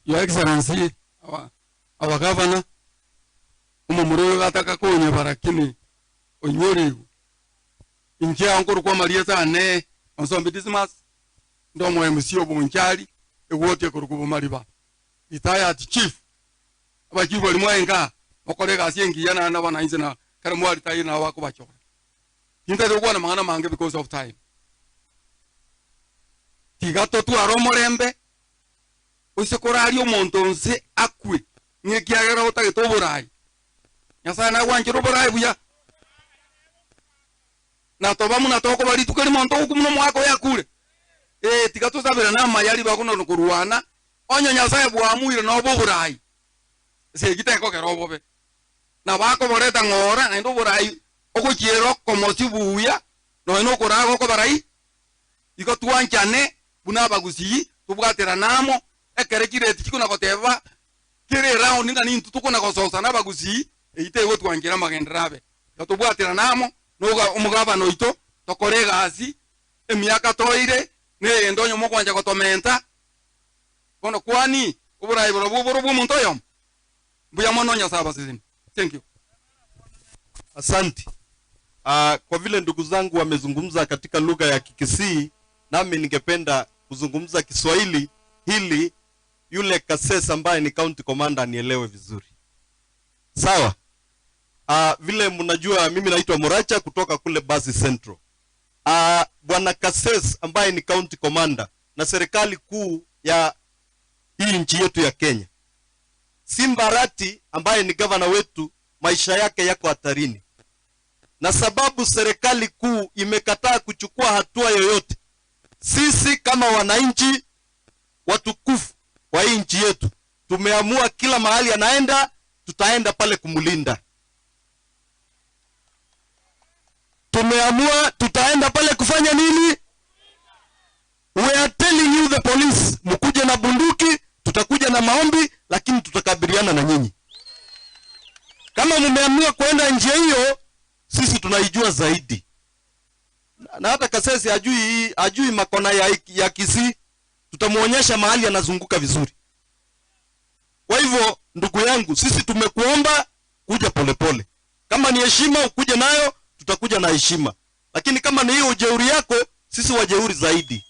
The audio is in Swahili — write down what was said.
Your Excellency, our governor, umumuro gataka konye barakini onyori injia onkuru kwa marieta ne onsombi dismas ndo mwe msio bunchali ewote kurukubo mariba retired chief abajibu alimwenga okolega asiengi yana na bana inzena kare mwali tayi na wako bachora hinta rugwana mangana mange because of time tigato tu aromorembe usikorari omonto nse akwe nyekiagera utagitoburai Nyasaye na wanjiro burai buya na tobamu na toko bali tukari monto ukumuno mwako yakure tigato sabira na mayali bakuno kuruwana onyo Nyasaye bwamuire no burai se giteko kerobobe na bako boreta ngora na ndo burai okuchiro komotibuya no ino korago ko barai iko tuanchane buna bagusi tubwatera namo ekerekire tikuna koteba kire round ngani tukuna kososa na bagusi eite go twangira magendrabe gatubwatira namo noga umugaba noito tokorega asi emiaka toire ne ndonyo mokwanja kotomenta kono kwani uburai buro bumuntu yom buya mononya saba sizini. Thank you. Asante. Kwa vile ndugu zangu wamezungumza katika lugha ya Kikisii, nami ningependa kuzungumza Kiswahili hili yule Kasses ambaye ni county commander nielewe vizuri. Sawa? Vile mnajua mimi naitwa Muracha kutoka kule Basi Central. Bwana Kasses ambaye ni county commander na serikali kuu ya hii nchi yetu ya Kenya. Simbarati ambaye ni governor wetu, maisha yake yako hatarini. Na sababu serikali kuu imekataa kuchukua hatua yoyote, sisi kama wananchi watukufu wa hii nchi yetu tumeamua kila mahali anaenda tutaenda pale kumulinda. Tumeamua tutaenda pale kufanya nini? We are telling you the police, mkuje na bunduki, tutakuja na maombi, lakini tutakabiliana na nyinyi. Kama mmeamua kwenda njia hiyo, sisi tunaijua zaidi. Na hata Kasses ajui makona ya Kisii, tutamuonyesha mahali anazunguka vizuri. Kwa hivyo ndugu yangu, sisi tumekuomba kuja polepole. Kama ni heshima ukuje nayo, tutakuja na heshima. Lakini kama ni hiyo ujeuri yako, sisi wajeuri zaidi.